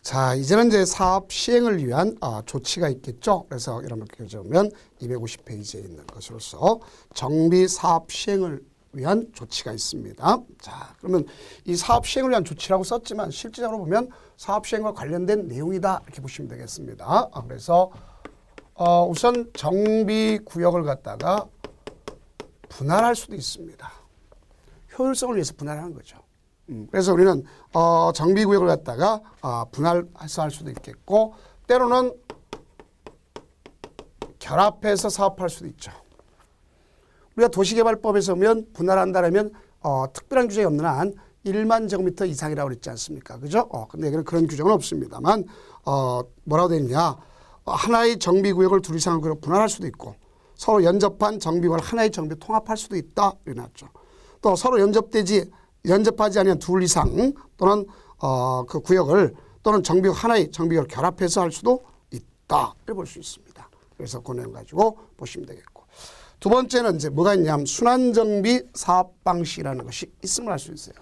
자, 이제는 이제 사업 시행을 위한 조치가 있겠죠. 그래서 이렇게 적으면 250페이지에 있는 것으로서 정비 사업 시행을 위한 조치가 있습니다. 자, 그러면 이 사업 시행을 위한 조치라고 썼지만 실질적으로 보면 사업 시행과 관련된 내용이다 이렇게 보시면 되겠습니다. 그래서 우선 정비 구역을 갖다가 분할할 수도 있습니다. 효율성을 위해서 분할하는 거죠. 그래서 우리는 정비구역을 갖다가 분할해서 할 수도 있겠고 때로는 결합해서 사업할 수도 있죠. 우리가 도시개발법에서 보면 분할한다면 특별한 규정이 없는 한 1만 제곱미터 이상이라고 그랬지 않습니까? 그죠? 근데 여기는 그런 규정은 없습니다만 뭐라고 되어 있냐? 하나의 정비구역을 둘 이상의 구역으로 분할할 수도 있고 서로 연접한 정비구역을 하나의 정비에 통합할 수도 있다 이렇게 나왔죠. 또 서로 연접하지 않은 둘 이상 또는 그 구역을 또는 정비구역 하나의 정비구역을 결합해서 할 수도 있다 이렇게 볼 수 있습니다. 그래서 그 내용 가지고 보시면 되겠고 두 번째는 이제 뭐가 있냐면 순환정비 사업 방식이라는 것이 있음을 알 수 있어요.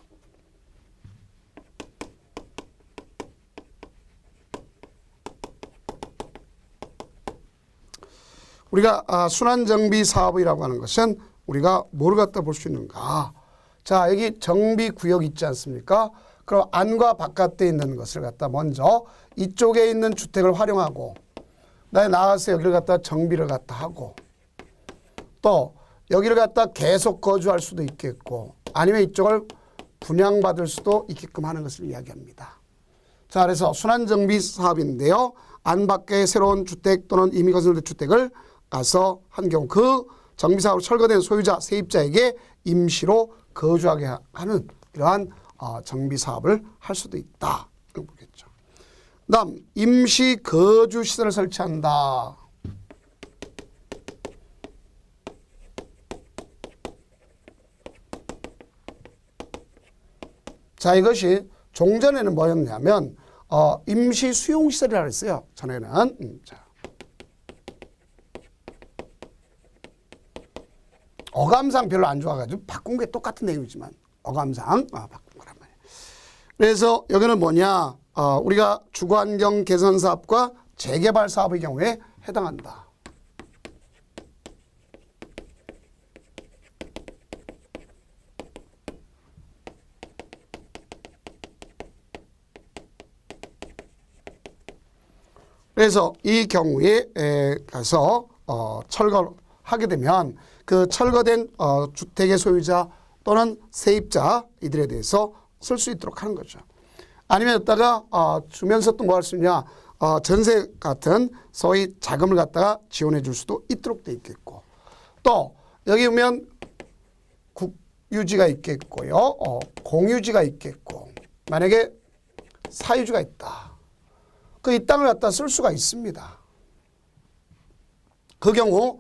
우리가 순환정비 사업이라고 하는 것은 우리가 뭘 갖다 볼 수 있는가? 자, 여기 정비구역 있지 않습니까? 그럼 안과 바깥에 있는 것을 갖다 먼저 이쪽에 있는 주택을 활용하고 나가서 여기를 갖다 정비를 갖다 하고 또 여기를 갖다 계속 거주할 수도 있겠고 아니면 이쪽을 분양받을 수도 있게끔 하는 것을 이야기합니다. 자, 그래서 순환정비 사업인데요. 안 밖에 새로운 주택 또는 이미 건설된 주택을 가서 한 경우 그 정비사업으로 철거된 소유자, 세입자에게 임시로 거주하게 하는 이러한 정비사업을 할 수도 있다. 보겠죠. 다음 임시 거주시설을 설치한다. 자, 이것이 종전에는 뭐였냐면 임시 수용시설이라고 했어요. 전에는. 자. 어감상 별로 안 좋아가지고 바꾼 게 똑같은 내용이지만 어감상 바꾼 거란 말이에요. 그래서 여기는 뭐냐 우리가 주거환경 개선 사업과 재개발 사업의 경우에 해당한다. 그래서 이 경우에 가서 철거를 하게 되면 그 철거된 주택의 소유자 또는 세입자 이들에 대해서 쓸 수 있도록 하는 거죠. 아니면 여기다가 주면서 또 뭐 할 수 있냐 전세 같은 소위 자금을 갖다가 지원해 줄 수도 있도록 돼 있겠고 또 여기 보면 국유지가 있겠고요. 공유지가 있겠고 만약에 사유지가 있다. 그 이 땅을 갖다 쓸 수가 있습니다. 그 경우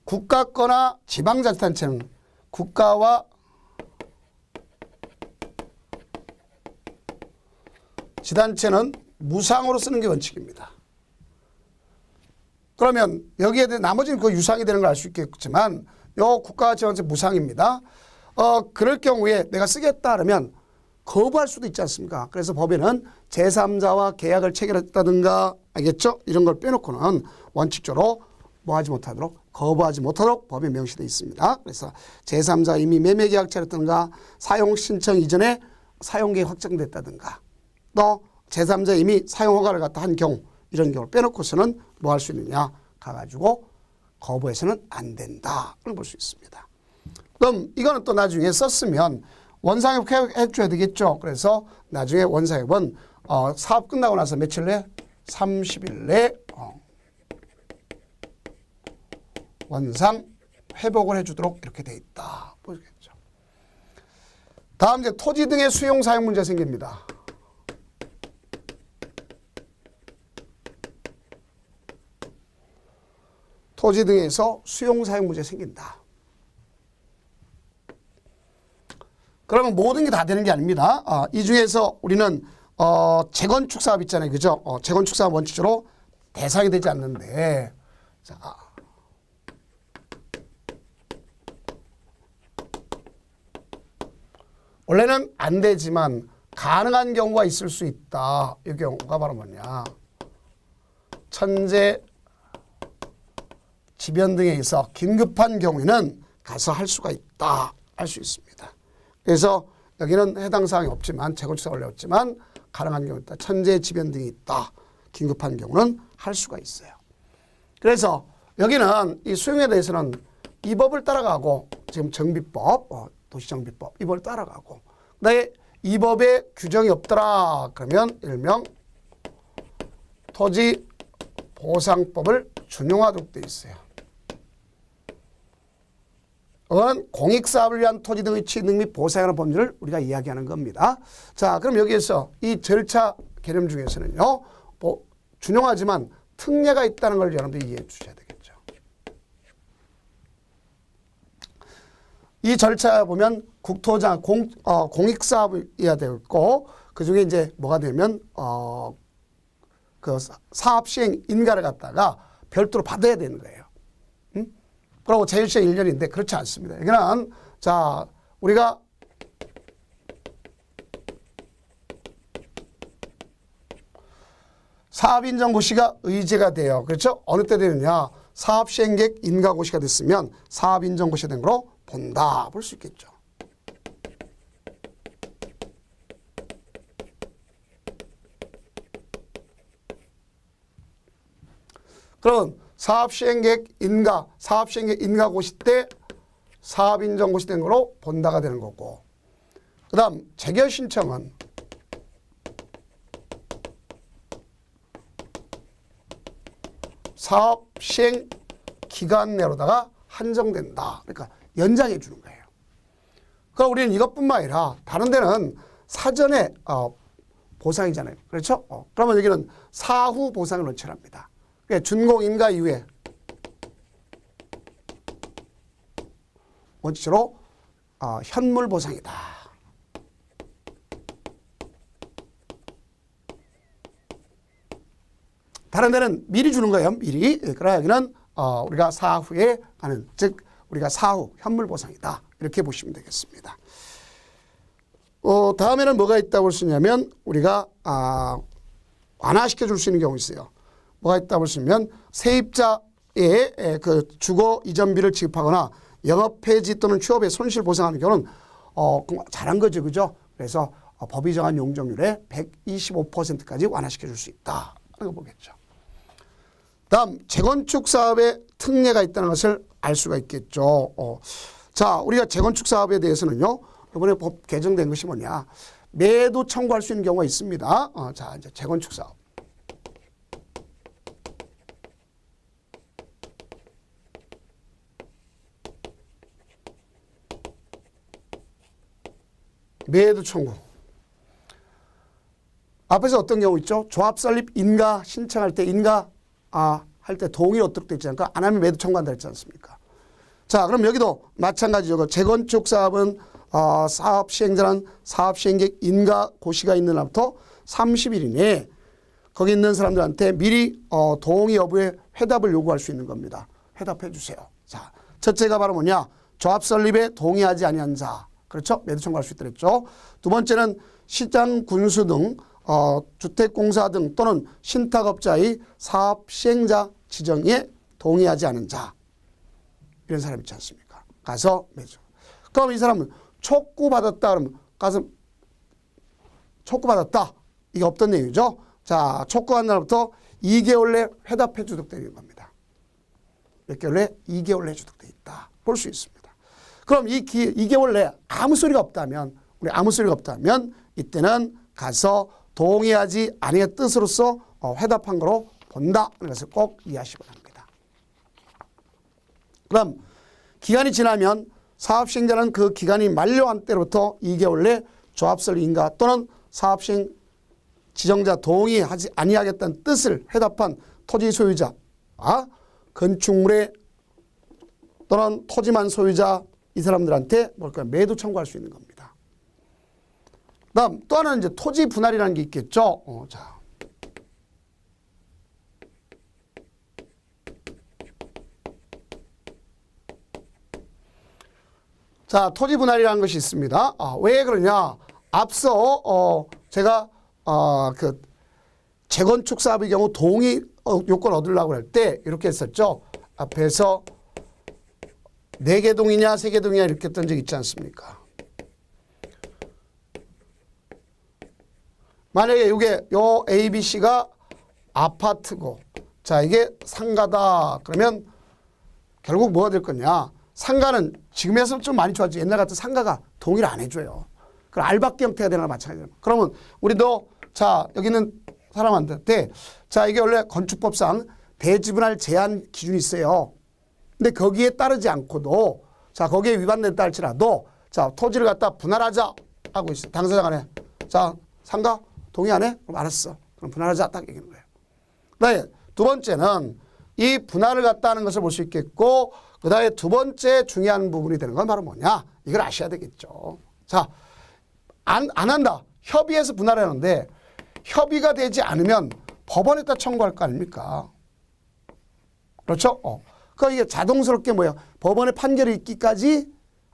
국가 거나 지방자치단체는 국가와 지단체는 무상으로 쓰는 게 원칙입니다. 그러면 여기에 대해 나머지는 그 유상이 되는 걸 알 수 있겠지만 요 국가와 지방자치 무상입니다. 그럴 경우에 내가 쓰겠다 하면 거부할 수도 있지 않습니까? 그래서 법에는 제3자와 계약을 체결했다든가 알겠죠? 이런 걸 빼놓고는 원칙적으로 뭐 하지 못하도록 거부하지 못하도록 법에 명시되어 있습니다. 그래서 제3자 이미 매매계약 체결했다든가 사용신청 이전에 사용계획 확정됐다든가 또 제3자 이미 사용허가를 갖다 한 경우 이런 경우를 빼놓고서는 뭐 할 수 있느냐 가가지고 거부해서는 안 된다. 그걸 볼 수 있습니다. 그럼 이거는 또 나중에 썼으면 원상협 해줘야 되겠죠. 그래서 나중에 원상협은 사업 끝나고 나서 며칠 내? 30일 내 원상 회복을 해주도록 이렇게 돼 있다. 보겠죠. 다음 이제 토지 등의 수용 사용 문제 생깁니다. 토지 등에서 수용 사용 문제 생긴다. 그러면 모든 게 다 되는 게 아닙니다. 이 중에서 우리는 재건축 사업 있잖아요. 그죠? 재건축 사업 원칙적으로 대상이 되지 않는데 자. 원래는 안 되지만 가능한 경우가 있을 수 있다. 이 경우가 바로 뭐냐. 천재 지변 등에 있어 긴급한 경우에는 가서 할 수가 있다. 할 수 있습니다. 그래서 여기는 해당 사항이 없지만 재건축사가 올렸지만 가능한 경우 있다. 천재 지변 등이 있다. 긴급한 경우는 할 수가 있어요. 그래서 여기는 이 수용에 대해서는 이 법을 따라가고 지금 정비법, 도시정비법 이 법을 따라가고 그다음에 이 법에 규정이 없더라 그러면 일명 토지보상법을 준용하도록 되어 있어요. 이건 공익사업을 위한 토지 등의 취득 및 보상하는 법률을 우리가 이야기하는 겁니다. 자, 그럼 여기에서 이 절차 개념 중에서는요. 준용하지만 특례가 있다는 걸 여러분들이 이해해 주셔야 되겠죠. 이 절차 보면 국토장 공익사업이어야 되고 그중에 이제 뭐가 되면 그 사업 시행 인가를 갖다가 별도로 받아야 되는 거예요. 그리고 자율시행 1년인데 그렇지 않습니다. 여기는 자 우리가 사업인정고시가 의제가 돼요. 그렇죠? 어느 때 되느냐. 사업시행계획 인가고시가 됐으면 사업인정고시가 된 거로 본다. 볼 수 있겠죠. 그럼 사업시행계획 인가고시 때 사업인정고시 된 거로 본다가 되는 거고 그 다음 재결신청은 사업시행 기간 내로다가 한정된다. 그러니까 연장해 주는 거예요. 그럼 우리는 이것뿐만 아니라 다른 데는 사전에 보상이잖아요. 그렇죠? 그러면 여기는 사후 보상을 원칙합니다. 준공인가 이후에 원칙으로 현물 보상이다. 다른 데는 미리 주는 거예요. 미리. 그러나 여기는 우리가 사후에 하는 즉 우리가 사후 현물 보상이다. 이렇게 보시면 되겠습니다. 다음에는 뭐가 있다고 볼 수 있냐면 우리가 완화시켜 줄 수 있는 경우 있어요. 뭐가 있다고 볼 수 있냐면 세입자의 그 주거 이전비를 지급하거나 영업 폐지 또는 취업에 손실 보상하는 경우는 잘한 거죠. 그죠? 그래서 법이 정한 용적률의 125%까지 완화시켜 줄 수 있다. 이거 보겠죠. 다음 재건축 사업에 특례가 있다는 것을 알 수가 있겠죠. 자, 우리가 재건축 사업에 대해서는요. 이번에 법 개정된 것이 뭐냐. 매도 청구할 수 있는 경우가 있습니다. 자, 이제 재건축 사업. 매도 청구. 앞에서 어떤 경우 있죠? 조합 설립 인가 신청할 때 할 때 동의 어떻게 되지 않을까? 안 하면 매도 청구한다 했지 않습니까? 자, 그럼 여기도 마찬가지죠. 재건축 사업은 사업 시행자는 사업 시행계획 인가 고시가 있는 날부터 30일 이내에 거기 있는 사람들한테 미리 동의 여부의 회답을 요구할 수 있는 겁니다. 회답해 주세요. 자, 첫째가 바로 뭐냐? 조합 설립에 동의하지 아니한 자. 그렇죠? 매도 청구할 수 있다고 했죠. 두 번째는 시장 군수 등 주택공사 등 또는 신탁업자의 사업 시행자 지정에 동의하지 않은 자. 이런 사람 있지 않습니까? 가서 매도. 그럼 이 사람은 촉구받았다 그러면 가서 촉구받았다. 이게 없던 얘기죠. 자, 촉구한 날부터 2개월 내 회답해 주도록 되는 겁니다. 몇 개월 내? 2개월 내 주도록 되어 있다. 볼 수 있습니다. 그럼 2개월 내에 아무 소리가 없다면 이때는 가서 동의하지 아니의 뜻으로서 회답한 거로 본다. 그것을 꼭 이해하시기 바랍니다. 그럼 기간이 지나면 사업시행자는 그 기간이 만료한 때로부터 2개월 내 조합설 인가 또는 사업시행 지정자 동의하지 아니하겠다는 뜻을 회답한 토지 소유자, 건축물의 또는 토지만 소유자 이 사람들한테 뭘까요? 매도 청구할 수 있는 겁니다. 다음 또 하나는 이제 토지 분할이라는 게 있겠죠. 자, 토지 분할이라는 것이 있습니다. 왜 그러냐? 앞서 제가 그 재건축 사업의 경우 동의 요건 얻으려고 할 때 이렇게 했었죠. 앞에서 4개 동이냐 3개 동이냐 이렇게 했던 적 있지 않습니까? 만약에 이게 요 A, B, C가 아파트고 자 이게 상가다 그러면 결국 뭐가 될 거냐. 상가는 지금에서 좀 많이 좋아지. 옛날 같은 상가가 동의를 안 해줘요. 그럼 알박기 형태가 되는 거나 마찬가지예요. 그러면 우리도 자 여기는 사람한테 자 이게 원래 건축법상 대지분할 제한 기준이 있어요. 근데 거기에 따르지 않고도 자 거기에 위반된다 할지라도 자 토지를 갖다 분할하자 하고 있어요. 당사자 간에 자 상가 동의 안 해? 그럼 알았어. 그럼 분할하자 딱 얘기하는 거예요. 그다음에 두 번째는 이 분할을 갖다 하는 것을 볼 수 있겠고 그다음에 두 번째 중요한 부분이 되는 건 바로 뭐냐? 이걸 아셔야 되겠죠. 자, 안 한다. 협의해서 분할하는데 협의가 되지 않으면 법원에다 청구할 거 아닙니까? 그렇죠? 그러니까 이게 자동스럽게 뭐예요? 법원의 판결이 있기까지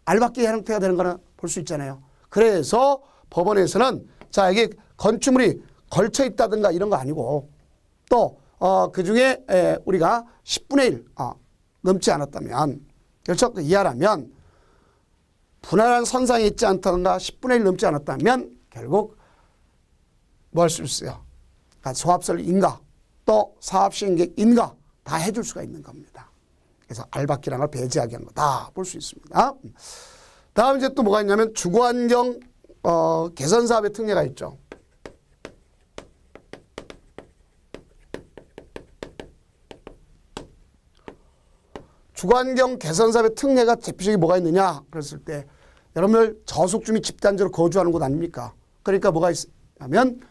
알박기 형태가 되는 거는 볼 수 있잖아요. 그래서 법원에서는 자 이게 건축물이 걸쳐 있다든가 이런 거 아니고 또 그 중에 우리가 10분의 1 넘지 않았다면 그렇죠? 이하라면 분할한 선상에 있지 않다든가 10분의 1 넘지 않았다면 결국 뭐 할 수 있어요? 소합설 인가 또 사업시행객 인가 다 해줄 수가 있는 겁니다. 그래서 알박기라는 걸 배제하게 한 거다 볼 수 있습니다. 다음 이제 또 뭐가 있냐면 주거환경 개선사업의 특례가 있죠. 주거환경 개선사업의 특례가 대표적인 뭐가 있느냐 그랬을 때 여러분들 저속주민 집단지로 거주하는 곳 아닙니까? 그러니까 뭐가 있냐면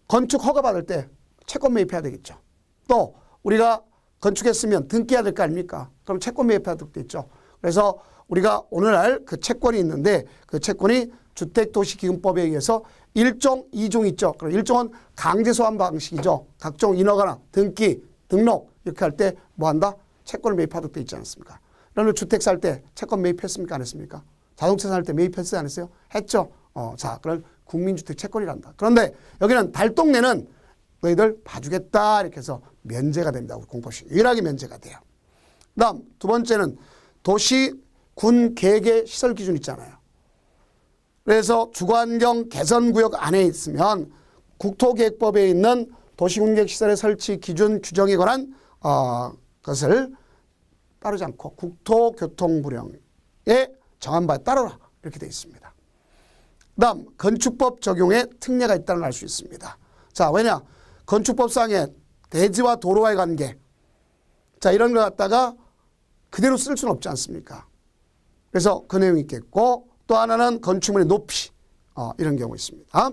건축 허가 받을 때 채권 매입해야 되겠죠. 또 우리가 건축했으면 등기해야 될 거 아닙니까? 그럼 채권 매입해야 될 때 있죠. 그래서 우리가 오늘날 그 채권이 있는데 그 채권이 주택도시기금법에 의해서 1종, 2종 있죠. 그럼 1종은 강제소환 방식이죠. 각종 인허가나 등기, 등록 이렇게 할 때 뭐 한다? 채권을 매입하도록 돼 있지 않습니까? 여러분 주택 살 때 채권 매입했습니까? 안 했습니까? 자동차 살 때 매입했어요? 안 했어요? 했죠. 자, 그런 국민주택 채권이란다. 그런데 여기는 달동네는 너희들 봐주겠다 이렇게 해서 면제가 됩니다. 우리 공법시 유일하게 면제가 돼요. 그다음 두 번째는 도시 군 계획의 시설 기준 있잖아요. 그래서 주거환경 개선구역 안에 있으면 국토계획법에 있는 도시군계획시설의 설치 기준 규정에 관한 것을 따르지 않고 국토교통부령에 정한 바에 따르라 이렇게 되어 있습니다. 그다음 건축법 적용에 특례가 있다는 걸 알 수 있습니다. 자, 왜냐? 건축법상의 대지와 도로와의 관계 자 이런 걸 갖다가 그대로 쓸 수는 없지 않습니까? 그래서 그 내용이 있겠고 또 하나는 건축물의 높이 이런 경우 있습니다.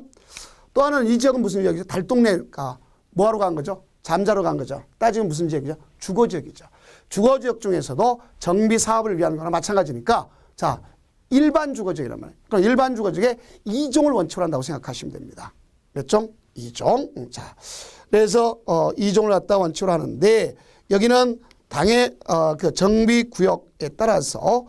또 하나는 이 지역은 무슨 지역이죠? 달동네가 뭐하러 간 거죠? 잠자러 간 거죠. 따지면 무슨 지역이죠? 주거지역이죠. 주거지역 중에서도 정비 사업을 위한 거나 마찬가지니까 자 일반 주거지역이란 말이에요. 그럼 일반 주거지역에 2종을 원칙으로 한다고 생각하시면 됩니다. 몇 종? 2종. 자, 그래서 2종을 갖다 원칙으로 하는데 여기는 당의 그 정비 구역에 따라서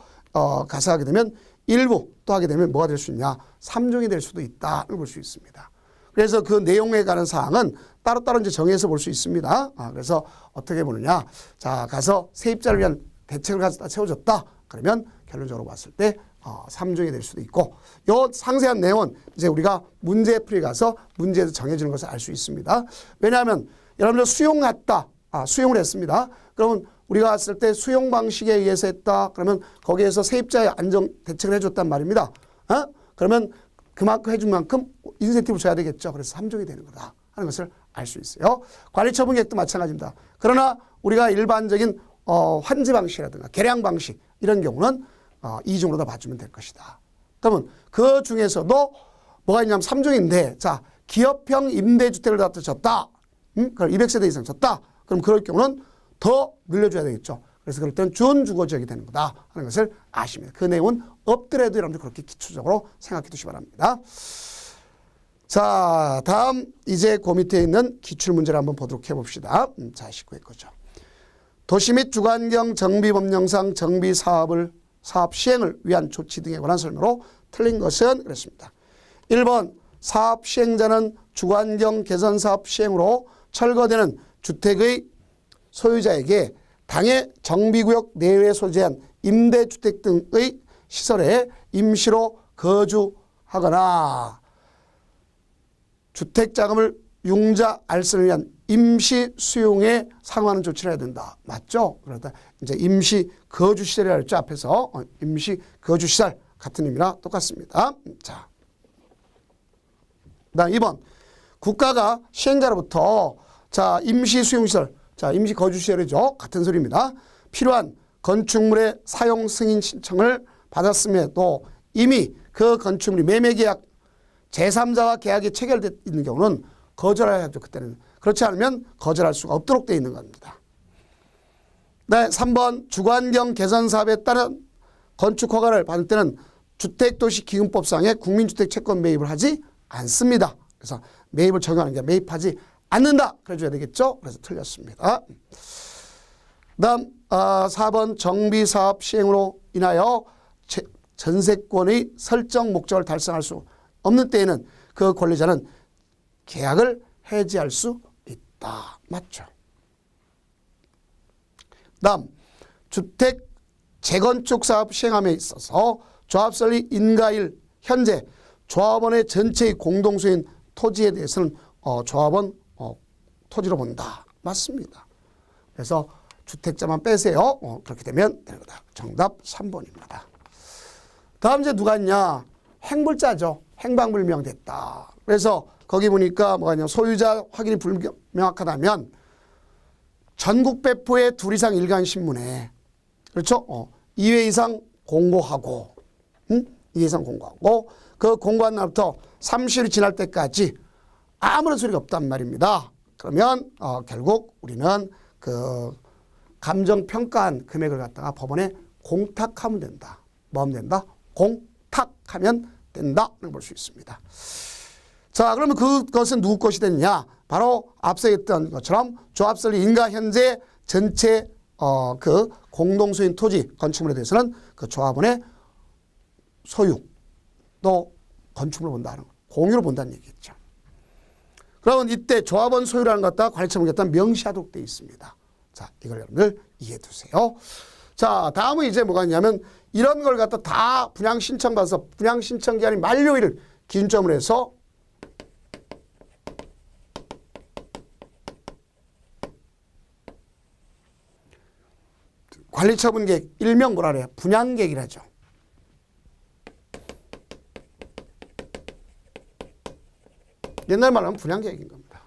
가서 하게 되면 일부 또 하게 되면 뭐가 될 수 있냐? 3종이 될 수도 있다를 볼 수 있습니다. 그래서 그 내용에 관한 사항은 따로따로 이제 정해서 볼 수 있습니다. 그래서 어떻게 보느냐? 자, 가서 세입자를 위한 대책을 가져다 세워줬다. 그러면 결론적으로 봤을 때 3종이 될 수도 있고 요 상세한 내용은 이제 우리가 문제풀이 가서 문제에서 정해지는 것을 알 수 있습니다. 왜냐하면 여러분들 수용했다. 수용을 했습니다. 그러면 우리가 왔을 때 수용 방식에 의해서 했다. 그러면 거기에서 세입자의 안정 대책을 해줬단 말입니다. 그러면 그만큼 해준 만큼 인센티브를 줘야 되겠죠. 그래서 3종이 되는 거다 하는 것을 알 수 있어요. 관리처분계획도 마찬가지입니다. 그러나 우리가 일반적인 환지 방식이라든가 개량 방식 이런 경우는 2종으로 다 봐주면 될 것이다. 그러면 그 중에서도 뭐가 있냐면 3종인데 자 기업형 임대주택을 갖다 줬다. 그럼 200세대 이상 줬다. 그럼 그럴 경우는 더 늘려줘야 되겠죠. 그래서 그럴 때는 준주거지역이 되는 거다 하는 것을 아시면 그 내용은 없더라도 여러분들 그렇게 기초적으로 생각해 두시기 바랍니다. 자, 다음 이제 그 밑에 있는 기출문제를 한번 보도록 해봅시다. 자, 19회 거죠. 도시 및 주거환경 정비법령상 정비사업 시행을 위한 조치 등에 관한 설명으로 틀린 것은 그렇습니다. 1번 사업 시행자는 주거환경 개선 사업 시행으로 철거되는 주택의 소유자에게 당해 정비구역 내외에 소재한 임대주택 등의 시설에 임시로 거주하거나 주택자금을 융자 알선을 위한 임시 수용에 상응하는 조치를 해야 된다. 맞죠? 그러다 이제 임시 거주시설이라 했죠. 앞에서 임시 거주시설 같은 의미나 똑같습니다. 자, 그다음 2번 국가가 시행자로부터 자 임시 수용시설, 자 임시 거주시설이죠. 같은 소리입니다. 필요한 건축물의 사용 승인 신청을 받았음에도 이미 그 건축물이 매매계약 제3자와 계약이 체결되어 있는 경우는 거절해야 하죠. 그때는. 그렇지 않으면 거절할 수가 없도록 되어 있는 겁니다. 네, 3번 주거환경 개선 사업에 따른 건축 허가를 받을 때는 주택도시기금법상의 국민주택 채권 매입을 하지 않습니다. 그래서 매입을 적용하는 게 매입하지 않는다. 그래줘야 되겠죠. 그래서 틀렸습니다. 다음 4번 정비사업 시행으로 인하여 전세권의 설정 목적을 달성할 수 없는 때에는 그 권리자는 계약을 해지할 수 있다. 맞죠? 다음 주택 재건축 사업 시행함에 있어서 조합설립 인가일 현재 조합원의 전체의 공동소유인 토지에 대해서는 조합원 토지로 본다. 맞습니다. 그래서 주택자만 빼세요. 그렇게 되면 되는 거다. 정답 3번입니다. 다음 이제 누가 있냐? 행불자죠. 행방불명됐다. 그래서 거기 보니까 뭐가 있냐? 소유자 확인이 불명확하다면 전국 배포의 2 이상 일간신문에 그렇죠? 2회 이상 공고하고 2회 이상 공고하고 그 공고한 날부터 30일이 지날 때까지 아무런 소리가 없단 말입니다. 그러면 결국 우리는 그 감정평가한 금액을 갖다가 법원에 공탁하면 된다. 뭐 하면 된다? 공탁하면 된다는 볼 수 있습니다. 자, 그러면 그것은 누구 것이 되느냐? 바로 앞서 했던 것처럼 조합설립 인가 현재 전체 그 공동소유인 토지 건축물에 대해서는 그 조합원의 소유 또 건축물을 본다는 거, 공유로 본다는 얘기겠죠. 그러면 이때 조합원 소유라는 것 갖다 관리처분 갖다 명시하도록 되어 있습니다. 자, 이걸 여러분들 이해해 두세요. 자, 다음은 이제 뭐가 있냐면 이런 걸 갖다 다 분양 신청 받아서 분양 신청 기한이 만료일을 기준점으로 해서 관리처분계획 일명 뭐라 그래요? 분양계획이라죠. 옛날 말로 하면 분양계획인 겁니다.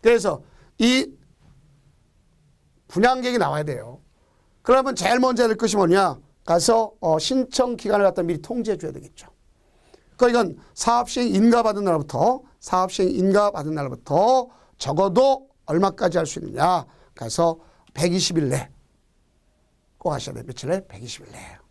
그래서 이 분양계획이 나와야 돼요. 그러면 제일 먼저 될 것이 뭐냐? 가서 신청 기간을 갖다 미리 통지해 줘야 되겠죠. 그러니까 이건 사업시행 인가받은 날부터 적어도 얼마까지 할 수 있느냐? 가서 120일 내 꼭 하셔야 돼요. 며칠 내? 120일 내예요.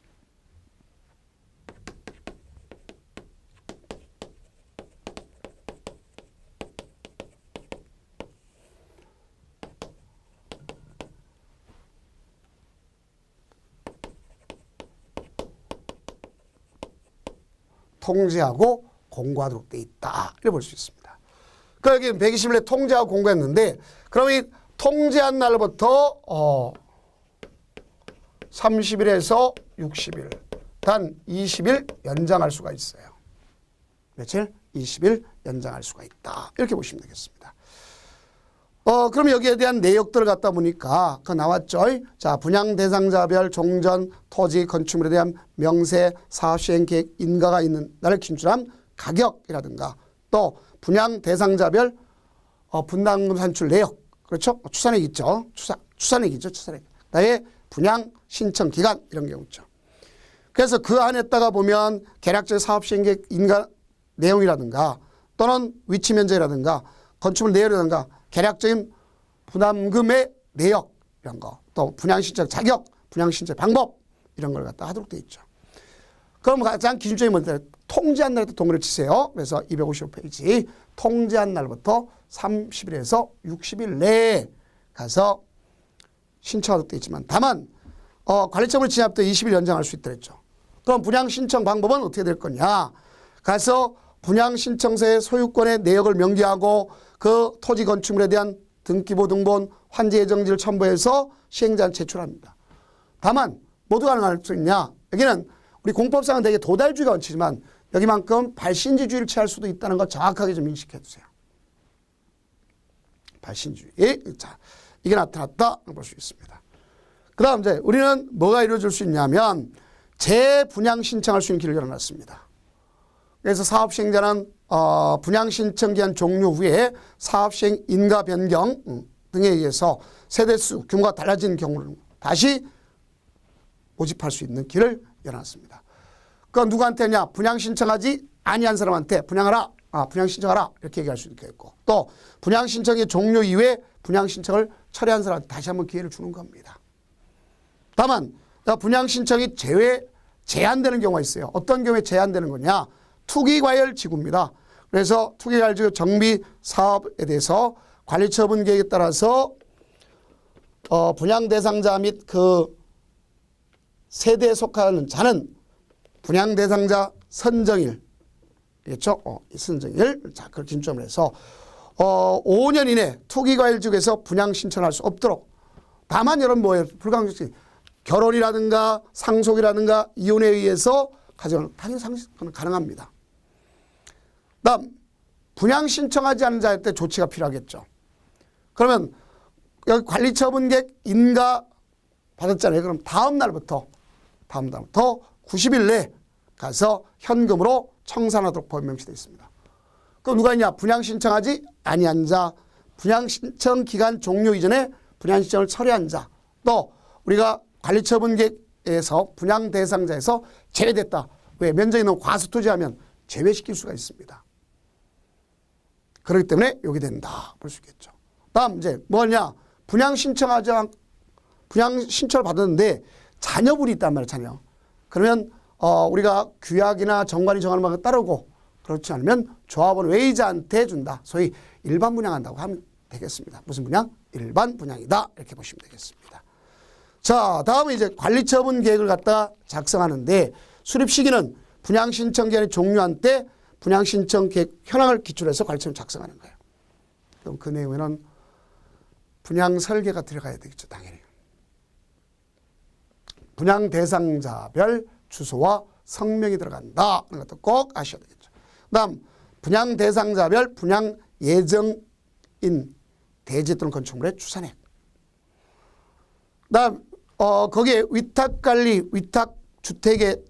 통지하고 공고하도록 돼 있다. 이렇게 볼 수 있습니다. 그러니까 여기 120일에 통지하고 공고했는데 그럼 이 통지한 날부터 30일에서 60일 단 20일 연장할 수가 있어요. 며칠? 20일 연장할 수가 있다. 이렇게 보시면 되겠습니다. 그럼 여기에 대한 내역들을 갖다 보니까 그 나왔죠. 자, 분양 대상자별 종전 토지 건축물에 대한 명세 사업시행 계획 인가가 있는 날을 기준으로 한 가격이라든가 또 분양 대상자별 분담금 산출 내역 그렇죠? 추산액 있죠. 추산액이죠. 추산액. 그다음에 분양 신청 기간 이런 경우 있죠. 그래서 그 안에다가 보면 계략적 사업시행 계획 인가 내용이라든가 또는 위치 면적이라든가 건축물 내역이라든가 계략적인 부담금의 내역 이런 거 또 분양 신청 자격, 분양 신청 방법 이런 걸 갖다 하도록 돼 있죠. 그럼 가장 기준적인 뭔지 통지한 날부터 동그라미 치세요. 그래서 255페이지 통지한 날부터 30일에서 60일 내에 가서 신청하도록 돼 있지만 다만 관리처분을 지납부터 20일 연장할 수 있다 했죠. 그럼 분양신청 방법은 어떻게 될 거냐. 가서 분양신청서의 소유권의 내역을 명기하고 그 토지 건축물에 대한 등기부 등본, 환지 예정지를 첨부해서 시행자는 제출합니다. 다만 모두 가능할 수 있냐. 여기는 우리 공법상은 되게 도달주의가 원칙이지만 여기만큼 발신지주의를 취할 수도 있다는 거 정확하게 좀 인식해 두세요. 발신주의. 자, 이게 나타났다 볼 수 있습니다. 그 다음 이제 우리는 뭐가 이루어질 수 있냐면 재분양 신청할 수 있는 길을 열어놨습니다. 그래서 사업시행자는 분양신청 기한 종료 후에 사업시행 인가 변경 등에 의해서 세대수 규모가 달라진 경우는 다시 모집할 수 있는 길을 열어놨습니다. 그건 누구한테냐? 분양신청하지 아니한 사람한테 분양하라, 분양신청하라 이렇게 얘기할 수 있겠고, 또 분양신청의 종료 이후에 분양신청을 철회한 사람한테 다시 한번 기회를 주는 겁니다. 다만 분양신청이 제한되는 경우가 있어요. 어떤 경우에 제한되는 거냐? 투기과열지구입니다. 그래서 투기과열지구 정비사업에 대해서 관리처분 계획에 따라서 분양 대상자 및 그 세대에 속하는 자는 분양 대상자 선정일, 그렇죠? 선정일. 자, 그걸 기준점으로 해서 5년 이내 투기과열지구에서 분양 신청할 수 없도록. 다만 여러분 뭐예요? 불가항력적인 결혼이라든가 상속이라든가 이혼에 의해서 가져가는 당연히 상속은 가능합니다. 다음 분양 신청하지 않은 자한테 조치가 필요하겠죠. 그러면 여기 관리처분계획 인가 받았잖아요. 그럼 다음 날부터 90일 내에 가서 현금으로 청산하도록 법에 명시되어 있습니다. 그럼 누가 있냐? 분양 신청하지 아니한 자, 분양 신청 기간 종료 이전에 분양 신청을 철회한 자, 또 우리가 관리처분계획에서 분양 대상자에서 제외됐다. 왜? 면적이 너무 과소토지하면 제외시킬 수가 있습니다. 그렇기 때문에 여기 된다 볼 수 있겠죠. 다음 이제 뭐냐? 분양 신청을 받았는데 자녀분이 있단 말이에요. 자녀. 그러면 우리가 규약이나 정관이 정하는 바가 따르고 그렇지 않으면 조합원 외의자한테 준다. 소위 일반 분양한다고 하면 되겠습니다. 무슨 분양? 일반 분양이다. 이렇게 보시면 되겠습니다. 자, 다음은 이제 관리처분 계획을 갖다 작성하는데 수립 시기는 분양 신청 기한이 종료한 때 분양 신청 계획 현황을 기초로 해서 관리처분 작성하는 거예요. 그럼 그 내용에는 분양 설계가 들어가야 되겠죠, 당연히. 분양 대상자별 주소와 성명이 들어간다. 이런 것도 꼭 아셔야 되겠죠. 그다음 분양 대상자별 분양 예정인 대지 또는 건축물의 추산액. 그다음 거기에 위탁관리, 위탁주택의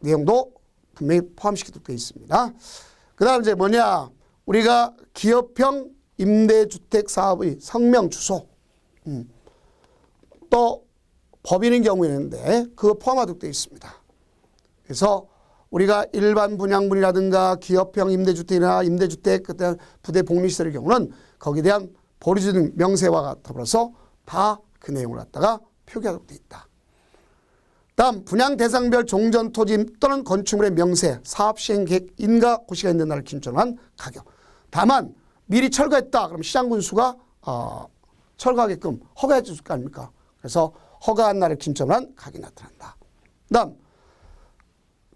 내용도 분명히 포함시키도록 되어 있습니다. 그다음 이제 뭐냐? 우리가 기업형 임대주택 사업의 성명 주소, 또 법인인 경우에는데 그거 포함하도록 되어 있습니다. 그래서 우리가 일반 분양분이라든가 기업형 임대주택이나 임대주택, 그다음 부대 복리시설의 경우는 거기에 대한 보류지 등 명세와 더불어서 다 그 내용을 갖다가 표기하도록 되어 있다. 다음 분양 대상별 종전 토지 또는 건축물의 명세, 사업 시행 계획 인가 고시가 있는 날을 기준으로 한 가격. 다만 미리 철거했다. 그럼 시장군수가 철거하게끔 허가해 줄 거 아닙니까? 그래서 허가한 날을 기준으로 한 가격이 나타난다. 다음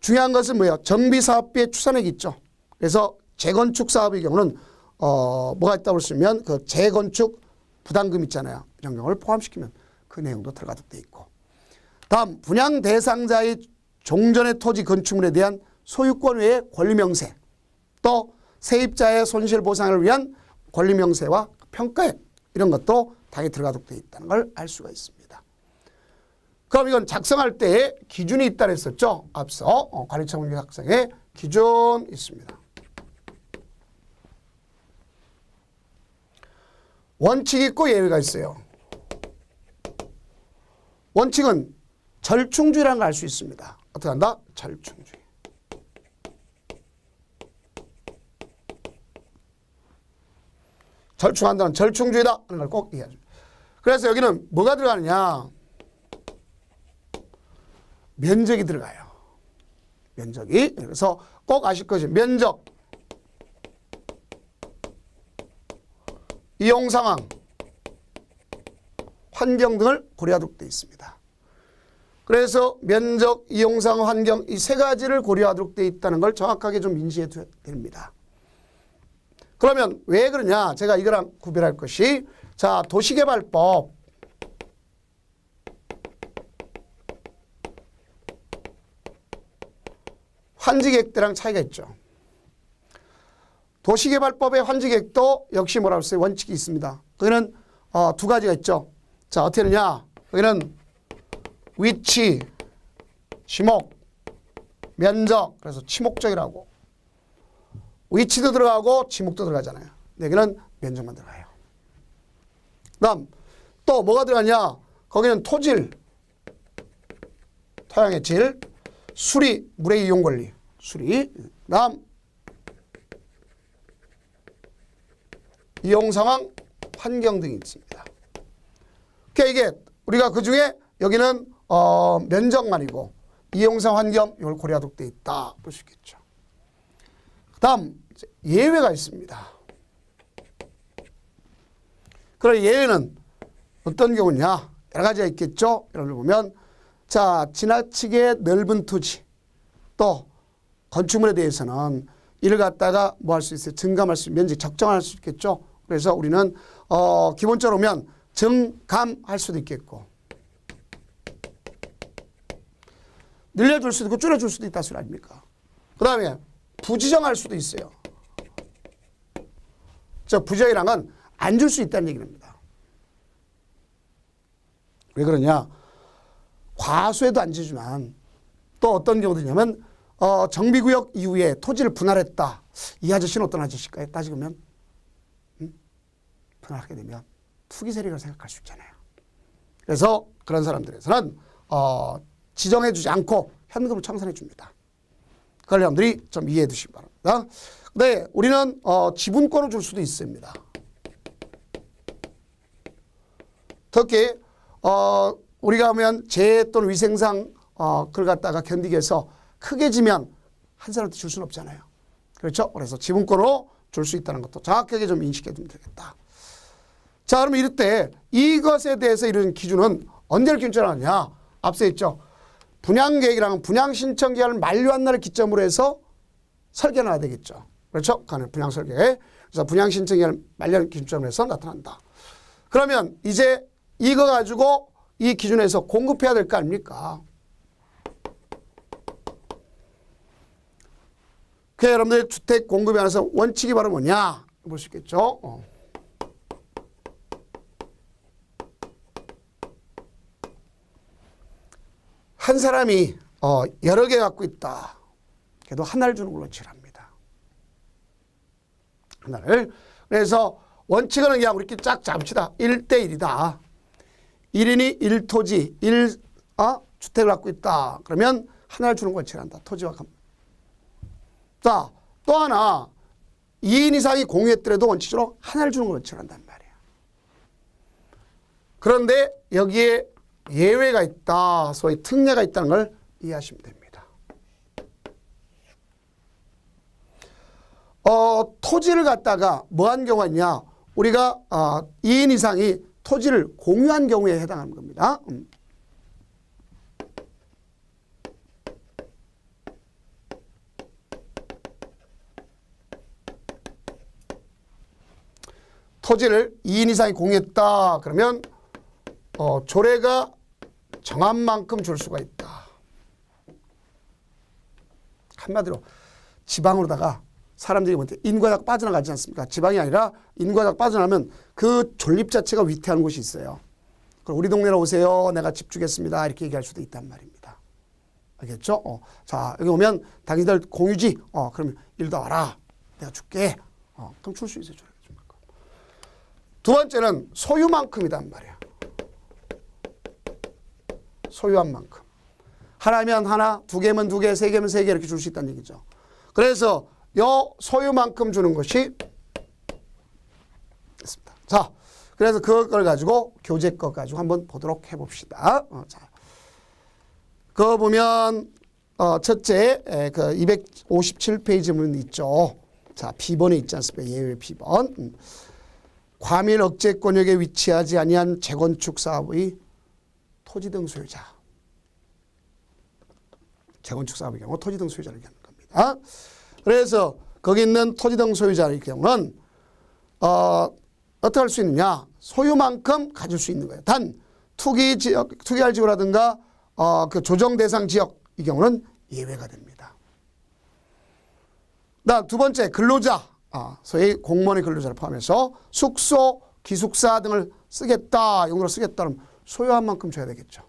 중요한 것은 뭐예요? 정비사업비의 추산액이 있죠. 그래서 재건축 사업의 경우는 뭐가 있다고 볼 수 있으면 그 재건축 부담금 있잖아요. 이런 경우를 포함시키면 그 내용도 들어가도록 되어 있고. 다음 분양 대상자의 종전의 토지 건축물에 대한 소유권 외의 권리명세, 또 세입자의 손실 보상을 위한 권리명세와 평가액 이런 것도 당연히 들어가도록 되어 있다는 걸 알 수가 있습니다. 그럼 이건 작성할 때 기준이 있다 그랬었죠. 앞서 관리처분 작성에 기준 있습니다. 원칙이 있고 예외가 있어요. 원칙은 절충주의라는 걸 알 수 있습니다. 어떻게 한다? 절충주의. 절충한다는 절충주의다 하는 걸 꼭 이해하죠. 그래서 여기는 뭐가 들어가느냐? 면적이 들어가요. 면적이. 그래서 꼭 아실 것이 면적, 이용상황, 환경 등을 고려하도록 되어 있습니다. 그래서 면적, 이용상, 환경 이 세 가지를 고려하도록 되어 있다는 걸 정확하게 좀 인지해 둬야 됩니다. 그러면 왜 그러냐? 제가 이거랑 구별할 것이 자, 도시개발법 환지계획대랑 차이가 있죠. 도시개발법의 환지계획도 역시 뭐라고 했어요? 원칙이 있습니다. 거기는 두 가지가 있죠. 자, 어떻게 하느냐? 거기는 위치, 지목, 면적, 그래서 지목적이라고. 위치도 들어가고 지목도 들어가잖아요. 여기는 면적만 들어가요. 그다음 또 뭐가 들어가냐? 거기는 토질, 토양의 질, 수리, 물의 이용 권리, 수리. 그다음 이용 상황, 환경 등이 있습니다. 그러니까 이게 우리가 그 중에 여기는 면적만이고 이용상 환경 이걸 고려하도록 되어 있다 볼 수 있겠죠. 그다음 예외가 있습니다. 그럼 예외는 어떤 경우냐? 여러 가지가 있겠죠. 여러분 보면 자, 지나치게 넓은 토지 또 건축물에 대해서는 이를 갖다가 뭐 할 수 있어요? 증감할 수, 면적 적정할 수 있겠죠. 그래서 우리는 기본적으로 보면 증감할 수도 있겠고 늘려줄 수도 있고 줄여줄 수도 있다 소리 아닙니까? 그 다음에 부지정할 수도 있어요. 저 부지정이란 건 안 줄 수 있다는 얘기입니다. 왜 그러냐? 과수에도 안 지지만 또 어떤 경우도 있냐면 정비구역 이후에 토지를 분할했다. 이 아저씨는 어떤 아저씨일까요? 따지고 보면 분할하게 되면 투기 세력을 생각할 수 있잖아요. 그래서 그런 사람들에서는 지정해 주지 않고 현금을 청산해 줍니다. 그걸 여러분들이 좀 이해해 두시기 바랍니다. 네, 우리는 지분권을 줄 수도 있습니다. 특히 우리가 하면 재해 또는 위생상 그걸 갖다가 견디기 위해서 크게 지면 한 사람한테 줄 수는 없잖아요. 그렇죠? 그래서 지분권으로 줄 수 있다는 것도 정확하게 좀 인식해 두면 되겠다. 자, 그러면 이럴 때 이것에 대해서 이런 기준은 언제를 기준으로 하느냐? 앞서 있죠. 분양계획이랑 분양신청 기한을 만료한 날을 기점으로 해서 설계해놔야 되겠죠. 그렇죠? 그거는 분양설계. 그래서 분양신청 기한을 만료한 기준점으로 해서 나타난다. 그러면 이제 이거 가지고 이 기준에서 공급해야 될 거 아닙니까? 그래서 여러분들 주택 공급에 관해서 원칙이 바로 뭐냐? 볼 수 있겠죠. 한 사람이 여러 개 갖고 있다. 그래도 하나를 주는 걸로 원칙합니다. 하나를. 그래서 원칙은 그냥 우리끼리 쫙 잡읍시다. 1대1이다. 1인이 1토지, 1주택을 갖고 있다. 그러면 하나를 주는 걸 원칙한다. 토지와 감. 자, 또 하나 2인 이상이 공유했더라도 원칙적으로 하나를 주는 걸 원칙한단 말이에요. 그런데 여기에 예외가 있다. 소위 특례가 있다는 걸 이해하시면 됩니다. 토지를 갖다가 뭐한 경우가 있냐. 우리가 2인 이상이 토지를 공유한 경우에 해당하는 겁니다. 토지를 2인 이상이 공유했다. 그러면 조례가 정한 만큼 줄 수가 있다. 한마디로 지방으로다가 사람들이 인구가 빠져나가지 않습니까? 지방이 아니라 인구가 빠져나가면 그 존립 자체가 위태한 곳이 있어요. 그럼 우리 동네로 오세요. 내가 집 주겠습니다. 이렇게 얘기할 수도 있단 말입니다. 알겠죠? 자, 여기 오면 당신들 공유지? 그러면 일도 와라. 내가 줄게. 그럼 줄 수 있어요. 두 번째는 소유만큼이란 말이야. 소유한 만큼. 하나면 하나, 두 개면 두 개, 세 개면 세 개 이렇게 줄 수 있다는 얘기죠. 그래서 요 소유만큼 주는 것이 있습니다. 자, 그래서 그걸 가지고 교재 거 가지고 한번 보도록 해봅시다. 자, 그거 보면 첫째 그 257페이지 문 있죠. 자, B번에 있지 않습니까? 예외 B번. 과밀 억제권역에 위치하지 아니한 재건축 사업의 토지 등 소유자. 재건축 사업의 경우 토지 등 소유자를 얘기하는 겁니다. 그래서 거기 있는 토지 등 소유자의 경우는 어떻게 할 수 있느냐? 소유만큼 가질 수 있는 거예요. 단 투기 지역, 투기할 지구라든가 그 조정 대상 지역 이 경우는 예외가 됩니다. 다음 두 번째 근로자, 소위 공무원의 근로자를 포함해서 숙소, 기숙사 등을 쓰겠다, 용도로 쓰겠다 하면 소유한 만큼 줘야 되겠죠.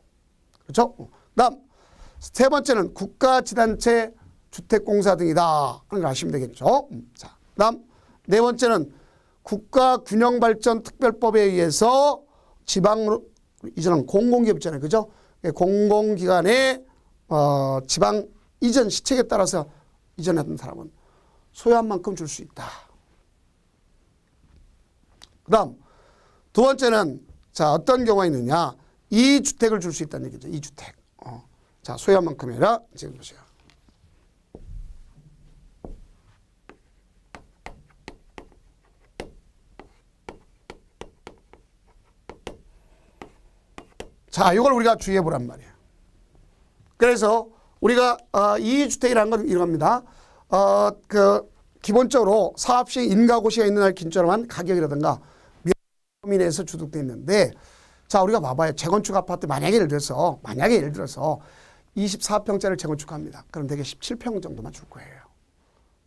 그렇죠? 다음 세 번째는 국가지단체 주택공사 등이다 하는 걸 아시면 되겠죠. 자, 다음 네 번째는 국가균형발전특별법에 의해서 지방으로 이전한 공공기업 있잖아요. 그죠? 공공기관의 지방 이전 시책에 따라서 이전했던 사람은 소유한 만큼 줄 수 있다. 그 다음 두 번째는 자 어떤 경우가 있느냐. 2주택을 줄 수 있다는 얘기죠. 2주택. 자 소유한 만큼이 아니라 지금 보세요. 자, 이걸 우리가 주의해 보란 말이에요. 그래서 우리가 2주택이라는 건 이럽니다. 기본적으로 사업시 인가고시가 있는 날 기준으로만 가격이라든가 범위 내에서 주택되어 있는데, 자 우리가 봐봐요. 재건축 아파트 만약에 예를 들어서 24평짜리를 재건축합니다. 그럼 대개 17평 정도만 줄 거예요.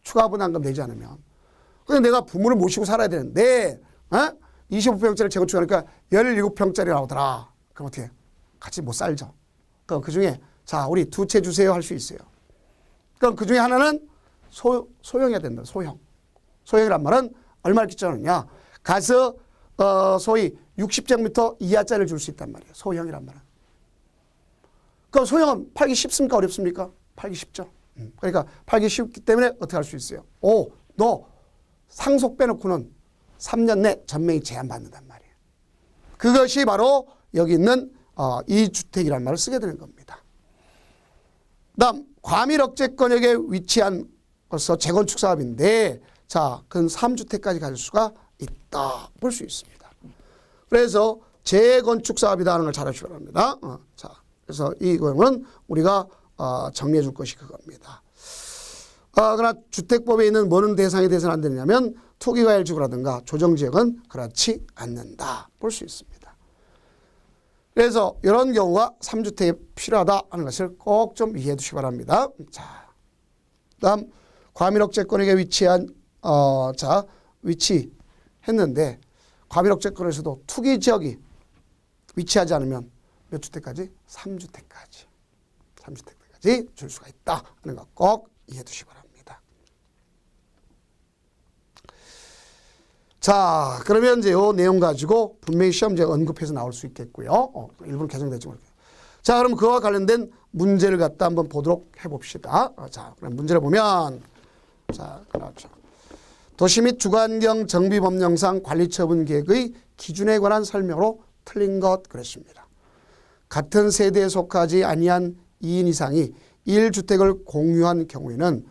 추가 분담금 내지 않으면. 근데 내가 부모를 모시고 살아야 되는데 25평짜리 재건축하니까 17평짜리 나오더라. 그럼 어떻게 같이 못 살죠. 그럼 그중에 자 우리 두 채 주세요 할 수 있어요. 그럼 그중에 하나는 소형이어야 된다. 소형이란 말은 얼마를 기점하느냐. 가서 소위 60제곱미터 이하짜리를 줄 수 있단 말이에요. 소형이란 말은. 그럼 소형은 팔기 쉽습니까? 어렵습니까? 팔기 쉽죠. 그러니까 팔기 쉽기 때문에 어떻게 할 수 있어요? 너 상속 빼놓고는 3년 내 전매입 제한받는단 말이에요. 그것이 바로 여기 있는 2주택이라는 말을 쓰게 되는 겁니다. 다음 과밀 억제권역에 위치한 벌써 재건축 사업인데 자 그건 3주택까지 가질 수가 있다 볼 수 있습니다. 그래서 재건축 사업이다 하는 걸 잘 아시기 바랍니다. 자 그래서 이 경우는 우리가 정리해 줄 것이 그겁니다. 그러나 주택법에 있는 뭐는 대상이 돼서는 안 되느냐면 투기과열 지구라든가 조정지역은 그렇지 않는다 볼 수 있습니다. 그래서 이런 경우가 3주택이 필요하다 하는 것을 꼭 좀 이해해 두시기 바랍니다. 자, 다음 과밀억제권역에 위치한 위치했는데 과밀억제권에서도 투기지역이 위치하지 않으면 몇 주택까지? 3주택까지 줄 수가 있다 하는 거 꼭 이해해 두시기 바랍니다. 자, 그러면 이제 이 내용 가지고 분명히 시험지에 언급해서 나올 수 있겠고요. 일부는 개정될지 모르겠어요. 자, 그럼 그와 관련된 문제를 갖다 한번 보도록 해봅시다. 자, 그럼 문제를 보면, 자, 그렇죠. 도시 및 주거환경 정비법령상 관리처분 계획의 기준에 관한 설명으로 틀린 것 그랬습니다. 같은 세대에 속하지 아니한 2인 이상이 1주택을 공유한 경우에는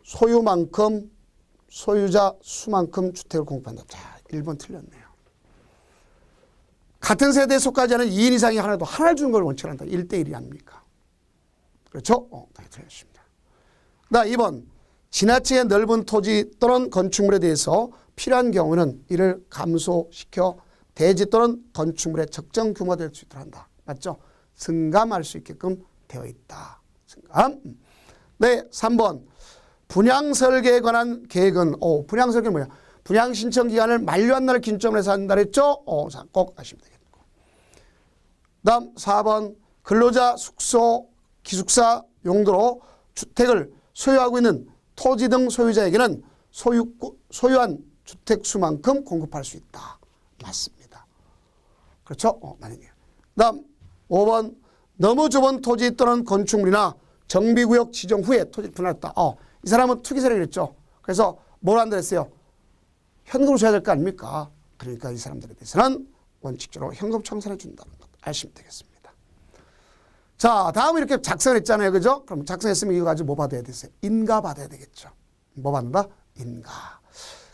소유만큼 소유자 수만큼 주택을 공급한다. 자, 1번 틀렸네요. 같은 세대에 속하지 않은 2인 이상이 하나도 하나를 주는 걸 원칙으로 한다. 1대1이 아닙니까? 그렇죠? 다 틀렸습니다. 2번 지나치게 넓은 토지 또는 건축물에 대해서 필요한 경우는 이를 감소시켜 대지 또는 건축물의 적정 규모가 될 수 있도록 한다. 맞죠? 승감할 수 있게끔 되어 있다. 승감. 네, 3번 분양 설계에 관한 계획은 분양 설계는 뭐야? 분양 신청 기간을 만료한 날을 기준점으로 해서 한다 그랬죠? 자, 꼭 아시면 되겠고. 다음 4번 근로자 숙소 기숙사 용도로 주택을 소유하고 있는 토지 등 소유자에게는 소유한 주택 수만큼 공급할 수 있다. 맞습니다. 그렇죠? 맞네요. 다음 5번 너무 좁은 토지 또는 건축물이나 정비구역 지정 후에 토지 분할했다. 이 사람은 투기 세력을 했죠. 그래서 뭘 한다 했어요? 현금으로 줘야 될 거 아닙니까? 그러니까 이 사람들에 대해서는 원칙적으로 현금 청산해 준다는 것 아시면 되겠습니다. 자, 다음 이렇게 작성했잖아요. 그죠? 그럼 작성했으면 이거 가지고 뭐 받아야 되세요? 인가 받아야 되겠죠. 뭐 받는다? 인가.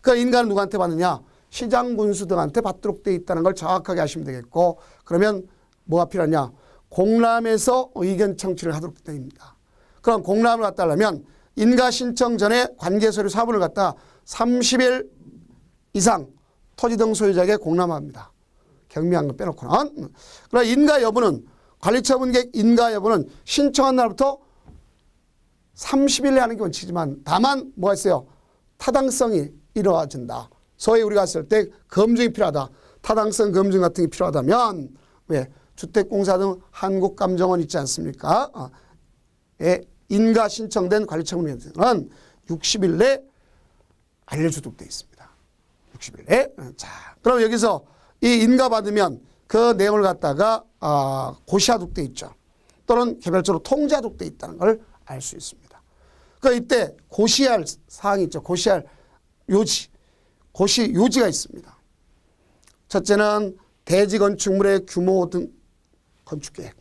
그 인가는 누구한테 받느냐? 시장 군수 등한테 받도록 되어 있다는 걸 정확하게 아시면 되겠고, 그러면 뭐가 필요하냐? 공람에서 의견 청취를 하도록 되어 있습니다. 그럼 공람을 갖다 하려면 인가 신청 전에 관계서류 사본을 갖다 30일 이상 토지 등 소유자에게 공람합니다. 경미한 거 빼놓고는. 그러나 인가 여부는 관리처분계획 인가 여부는 신청한 날부터 30일 내에 하는 게 원칙이지만 다만 뭐가 있어요? 타당성이 이루어진다. 소위 우리가 했을 때 검증이 필요하다. 타당성 검증 같은 게 필요하다면 왜 주택공사 등 한국감정원 있지 않습니까? 인가 신청된 관리처분계획은 60일 내에 알려주도록 되어 있습니다. 60일 내에. 자, 그럼 여기서 이 인가 받으면 그 내용을 갖다가 고시하도록 되어 있죠. 또는 개별적으로 통지하도록 되어 있다는 걸 알 수 있습니다. 그러니까 이때 고시할 사항이 있죠. 고시할 요지. 고시 요지가 있습니다. 첫째는 대지 건축물의 규모 등 건축계획.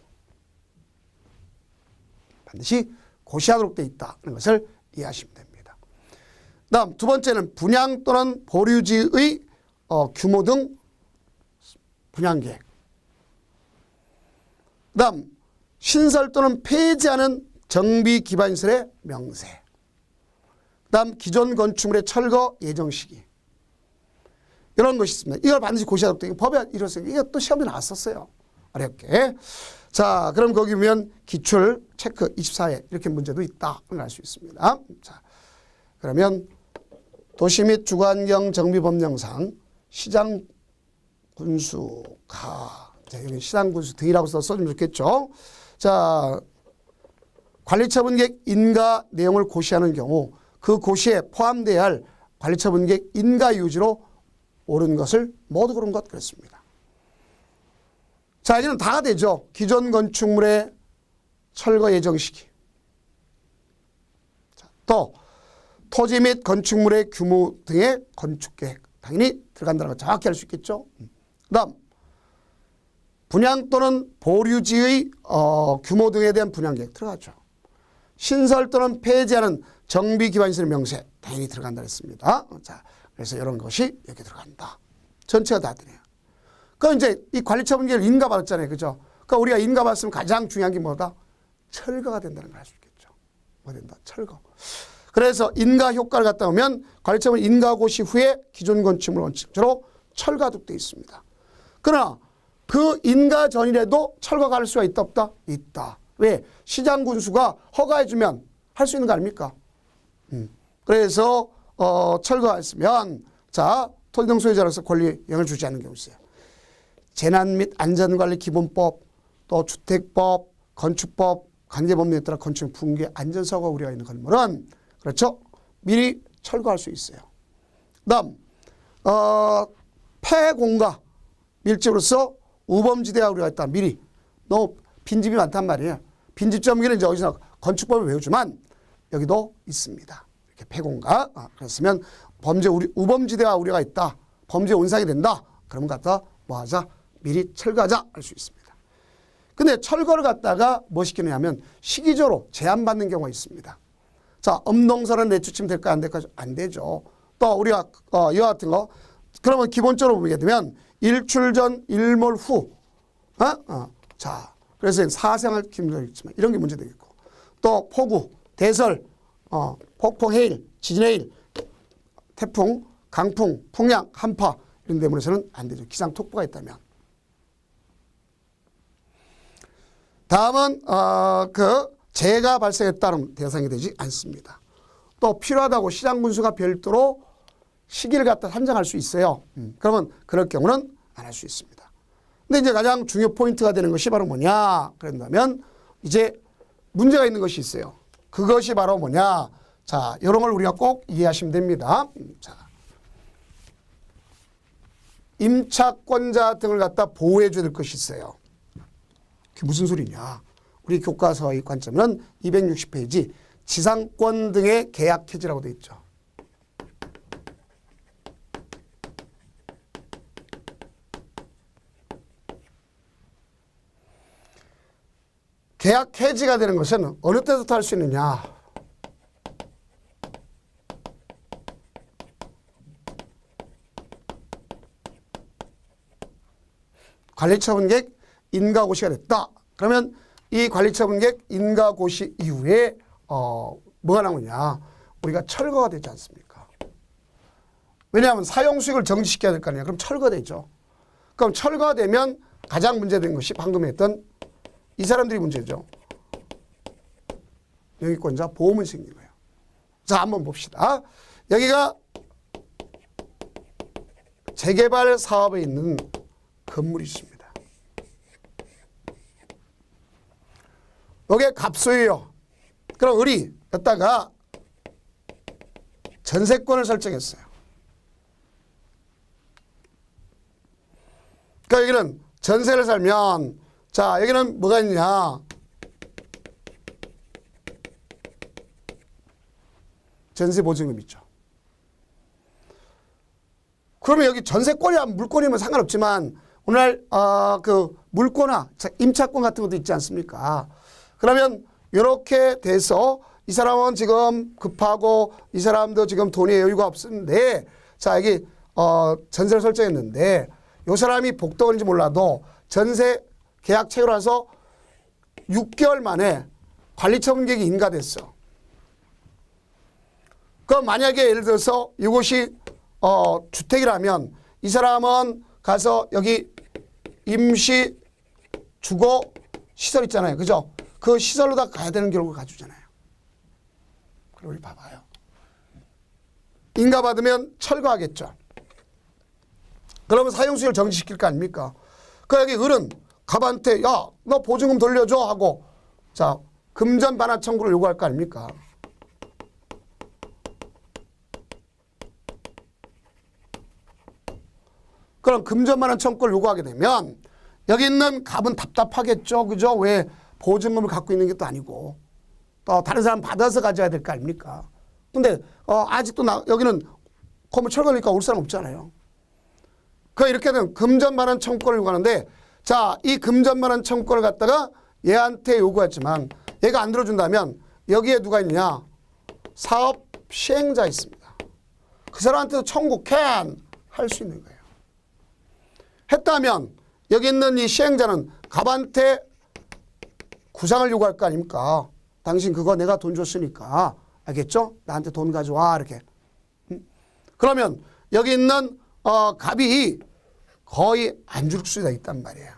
반드시 고시하도록 되어 있다는 것을 이해하시면 됩니다. 다음 두 번째는 분양 또는 보류지의 규모 등 분양계획. 다음 신설 또는 폐지하는 정비기반시설의 명세. 다음 기존 건축물의 철거 예정 시기. 이런 것이 있습니다. 이걸 반드시 고시하도록 되고 법에 이렇습니다. 이게 또 시험에 나왔었어요. 어렵게. 자, 그럼 거기 보면 기출 체크 24회 이렇게 문제도 있다를 알 수 있습니다. 자, 그러면 도시 및 주거환경 정비법령상 시장 군수가 여기 시장 군수 등이라고 써주면 좋겠죠. 자, 관리처분계획 인가 내용을 고시하는 경우 그 고시에 포함되어야 할 관리처분계획 인가 유지로 옳은 것을 모두 고른 것 그렇습니다. 자, 이제는 다가 되죠. 기존 건축물의 철거 예정 시기. 자, 또 토지 및 건축물의 규모 등의 건축계획. 당연히 들어간다는 걸 정확히 알 수 있겠죠. 그 다음 분양 또는 보류지의 규모 등에 대한 분양계획 들어가죠. 신설 또는 폐지하는 정비기반시설 명세 당연히 들어간다 했습니다. 자, 그래서 이런 것이 여기 들어간다. 전체가 다 되네요. 그럼 이제 이 관리처분계획을 인가받았잖아요. 그죠? 그러니까 우리가 인가받았으면 가장 중요한 게 뭐다? 철거가 된다는 걸 알 수 있겠죠. 뭐 된다? 철거. 그래서 인가 효과를 갖다 보면 관리처분 인가 고시 후에 기존 건축물 원칙적으로 철거하도록 되어 있습니다. 그러나 그 인가 전이라도 철거가 할 수가 있다 없다? 있다. 왜? 시장 군수가 허가해주면 할 수 있는 거 아닙니까? 그래서 철거했으면 자 토지 등 소유자로서 권리 영향을 주지 않는 경우 있어요. 재난 및 안전관리 기본법, 또 주택법, 건축법, 관계법령에 따라 건축 붕괴 안전사고가 우려가 있는 건물은 그렇죠? 미리 철거할 수 있어요. 그다음 폐공가 밀집으로서 우범지대가 우려가 있다. 미리 너무 빈집이 많단 말이에요. 빈집 점기는 이제 어디서 건축법을 외우지만 여기도 있습니다. 이렇게 폐공가. 그랬으면 범죄 우범지대와 우려가 있다. 범죄 온상이 된다. 그러면 갖다 뭐 하자? 미리 철거하자 할 수 있습니다. 근데 철거를 갖다가 뭐 시키느냐면 시기적으로 제한받는 경우가 있습니다. 자, 엄동설은 내쫓으면 될까 안 될까? 안 되죠. 또 우리가 이와 같은 거 그러면 기본적으로 보게 되면 일출 전 일몰 후 자, 그래서 사생활 기능도 있지만 이런 게 문제되겠고 또 폭우, 대설, 폭풍, 해일, 지진, 해일, 태풍, 강풍, 풍랑, 한파 이런 데문에서는 안 되죠. 기상특보가 있다면. 다음은 그 재해가 발생했다는 대상이 되지 않습니다. 또 필요하다고 시장군수가 별도로 시기를 갖다 산정할 수 있어요. 그러면 그럴 경우는 안 할 수 있습니다. 근데 이제 가장 중요 포인트가 되는 것이 바로 뭐냐 그런다면 이제 문제가 있는 것이 있어요. 그것이 바로 뭐냐. 자, 이런 걸 우리가 꼭 이해하시면 됩니다. 자, 임차권자 등을 갖다 보호해 줘야 될 것이 있어요. 그게 무슨 소리냐. 우리 교과서의 관점은 260페이지 지상권 등의 계약 해지라고 되어 있죠. 계약 해지가 되는 것은 어느 때부터 할 수 있느냐. 관리처분계획 인가고시가 됐다. 그러면 이 관리처분계획 인가고시 이후에 뭐가 나오냐? 우리가 철거가 되지 않습니까? 왜냐하면 사용수익을 정지시켜야 될 거 아니에요. 그럼 철거되죠. 그럼 철거되면 가장 문제된 것이 방금 했던 이 사람들이 문제죠. 영유권자 보험은 생긴 거예요. 자, 한번 봅시다. 여기가 재개발 사업에 있는 건물이 있습니다. 이게 갑소유요. 그럼 을이 여기다가 전세권을 설정했어요. 그러니까 여기는 전세를 살면 자 여기는 뭐가 있냐? 전세보증금 있죠. 그러면 여기 전세권이랑 물권이면 상관없지만 오늘날 그 물권화, 임차권 같은 것도 있지 않습니까? 그러면 이렇게 돼서 이 사람은 지금 급하고 이 사람도 지금 돈이 여유가 없는데 자 여기 전세를 설정했는데 이 사람이 복도인지 몰라도 전세 계약 체결해서 6개월 만에 관리처분계획이 인가됐어. 그럼 만약에 예를 들어서 이곳이 주택이라면 이 사람은 가서 여기 임시 주거 시설 있잖아요. 그죠? 그 시설로 다 가야 되는 결국을 가져오잖아요. 그럼 우리 봐봐요. 인가받으면 철거하겠죠. 그러면 사용수익을 정지시킬 거 아닙니까? 그 여기 을은 갑한테 야, 너 보증금 돌려줘 하고 자 금전 반환 청구를 요구할 거 아닙니까? 그럼 금전 반환 청구를 요구하게 되면 여기 있는 갑은 답답하겠죠. 그죠? 왜 보증금을 갖고 있는 게 또 아니고 또 다른 사람 받아서 가져야 될 거 아닙니까? 근데 아직도 여기는 건물 철거니까 올 사람 없잖아요. 이렇게 되면 금전 반환 청구를 요구하는데 자, 이 금전 반환 청구를 갖다가 얘한테 요구했지만 얘가 안 들어준다면 여기에 누가 있느냐? 사업 시행자 있습니다. 그 사람한테도 청구 캔 할 수 있는 거예요. 했다면 여기 있는 이 시행자는 갑한테 구상을 요구할 거 아닙니까? 당신 그거 내가 돈 줬으니까 알겠죠? 나한테 돈 가져와 이렇게. 그러면 여기 있는 갑이 거의 안 줄 수가 있단 말이에요.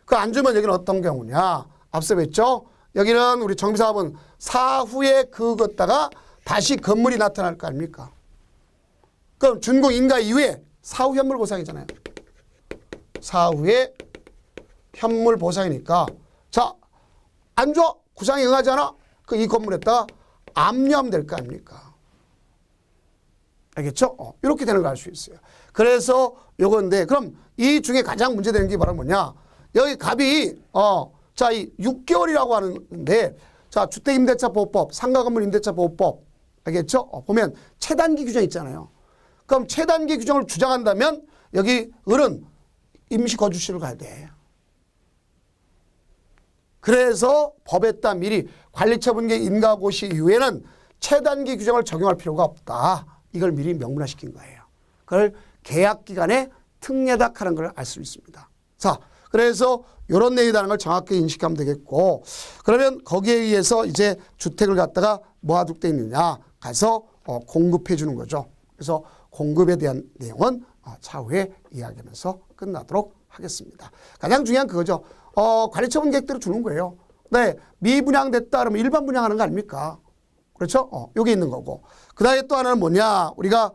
그 안 주면 여기는 어떤 경우냐? 앞서 뵀죠? 여기는 우리 정비사업은 사후에 그것다가 다시 건물이 나타날 거 아닙니까? 그럼 준공 인가 이후에 사후 현물 보상이잖아요. 사후에 현물 보상이니까 자, 안 줘? 구상이 응하지 않아? 그 이 건물에다가 압류하면 될 거 아닙니까? 알겠죠? 이렇게 되는 거 알 수 있어요. 그래서 요건데 그럼 이 중에 가장 문제되는 게 바로 뭐냐? 여기 갑이 자, 이 6개월이라고 하는데 자, 주택임대차보호법, 상가건물임대차보호법 알겠죠? 보면 최단기 규정 있잖아요. 그럼 최단기 규정을 주장한다면 여기 을은 임시거주시를 가야 돼. 그래서 법에 따라 미리 관리처분계획 인가고시 이후에는 최단기 규정을 적용할 필요가 없다. 이걸 미리 명문화시킨 거예요. 그걸 계약기간에 특례닥하는 걸 알 수 있습니다. 자, 그래서 이런 내용이라는 걸 정확히 인식하면 되겠고 그러면 거기에 의해서 이제 주택을 갖다가 모아두게 있느냐 가서 공급해 주는 거죠. 그래서 공급에 대한 내용은 차후에 이야기하면서 끝나도록 하겠습니다. 가장 중요한 그거죠. 관리처분 계획대로 주는 거예요. 네, 미분양됐다 그러면 일반 분양하는 거 아닙니까? 그렇죠? 여기 있는 거고. 그 다음에 또 하나는 뭐냐? 우리가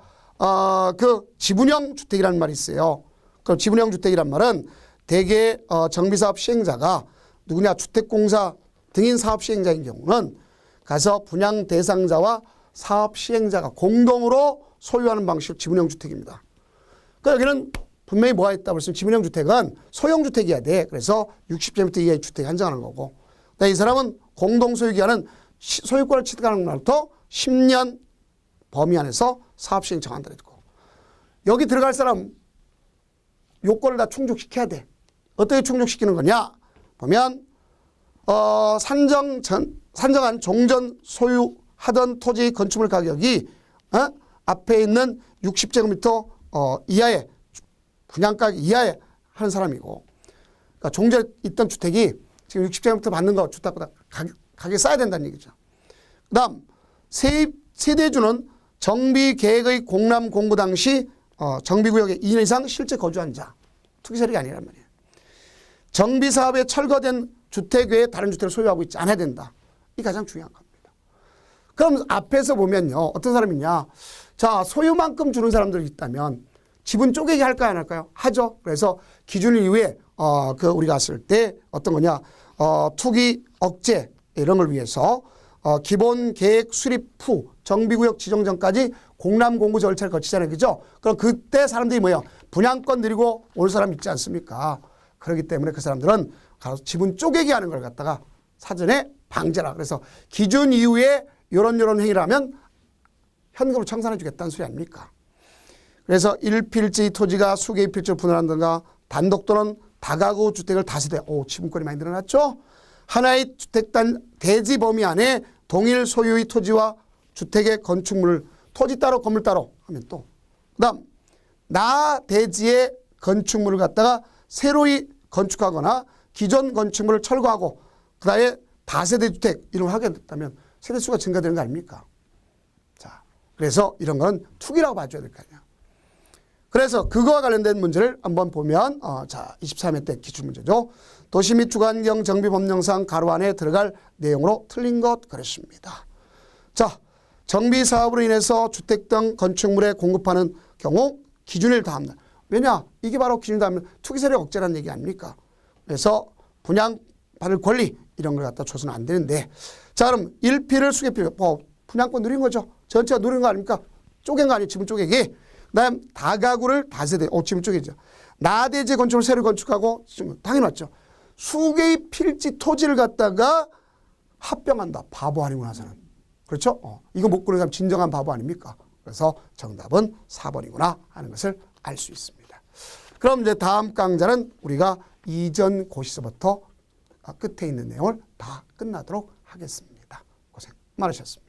그 지분형 주택이라는 말이 있어요. 그럼 지분형 주택이란 말은 대개 정비사업 시행자가 누구냐? 주택공사 등인 사업 시행자인 경우는 가서 분양 대상자와 사업 시행자가 공동으로 소유하는 방식 지분형 주택입니다. 그러니까 여기는 분명히 뭐가 있다고 했으면 지분형 주택은 소형 주택이어야 돼. 그래서 60제곱미터 이하의 주택에 한정하는 거고. 이 사람은 공동 소유 기간은 소유권을 취득하는 날부터 10년 범위 안에서 사업 시행 정한다 그랬고. 여기 들어갈 사람 요건을 다 충족시켜야 돼. 어떻게 충족시키는 거냐? 보면 산정한 종전 소유하던 토지 건축물 가격이 앞에 있는 60제곱미터 이하의 분양가 이하에 하는 사람이고, 그러니까 종전에 있던 주택이 지금 60세부터 받는 거 주택보다 가격에 싸야 된다는 얘기죠. 그 다음 세대주는 정비계획의 공람 공고 당시 정비구역에 2년 이상 실제 거주한 자. 투기 세력이 아니란 말이에요. 정비사업에 철거된 주택 외에 다른 주택을 소유하고 있지 않아야 된다. 이게 가장 중요한 겁니다. 그럼 앞에서 보면요. 어떤 사람이냐. 자, 소유만큼 주는 사람들이 있다면 지분 쪼개기 할까요? 안 할까요? 하죠. 그래서 기준 이후에 우리가 갔을 때 어떤 거냐. 투기 억제 이런 걸 위해서 기본 계획 수립 후 정비구역 지정 전까지 공람 공고 절차를 거치잖아요. 그죠? 그럼 그때 사람들이 뭐예요? 분양권 드리고 올 사람 있지 않습니까? 그렇기 때문에 그 사람들은 가서 지분 쪼개기 하는 걸 갖다가 사전에 방제라. 그래서 기준 이후에 요런 행위를 하면 현금으로 청산해 주겠다는 소리 아닙니까? 그래서 1필지 토지가 수개의 필지로 분할한다든가 단독 또는 다가구 주택을 다세대. 지분권이 많이 늘어났죠? 하나의 주택단 대지 범위 안에 동일 소유의 토지와 주택의 건축물을 토지 따로 건물 따로 하면 또 그다음 나 대지의 건축물을 갖다가 새로이 건축하거나 기존 건축물을 철거하고 그다음에 다세대 주택 이런 걸 하게 됐다면 세대수가 증가되는 거 아닙니까? 자, 그래서 이런 건 투기라고 봐줘야 될 거 아니야. 그래서 그거와 관련된 문제를 한번 보면 자 23회 때 기출문제죠. 도시 및 주거환경 정비법령상 가로 안에 들어갈 내용으로 틀린 것 그랬습니다. 자, 정비사업으로 인해서 주택 등 건축물에 공급하는 경우 기준을 다합니다. 왜냐? 이게 바로 기준을 다하면 투기세력 억제라는 얘기 아닙니까? 그래서 분양받을 권리 이런 걸 갖다 줘서는 안 되는데 자 그럼 1필을 수개필 분양권 누린 거죠. 전체가 누린 거 아닙니까? 쪼갠 거 아니에요. 지분 쪼개기. 그 다음 다가구를 다세대. 지분 쪼개죠. 나대지 건축을 새로 건축하고 당연히 맞죠. 수개의 필지 토지를 갖다가 합병한다. 바보 아니고 나서는. 그렇죠? 이거 못 꾸는 사람 진정한 바보 아닙니까? 그래서 정답은 4번이구나 하는 것을 알 수 있습니다. 그럼 이제 다음 강좌는 우리가 이전 고시서부터 끝에 있는 내용을 다 끝나도록 하겠습니다. 고생 많으셨습니다.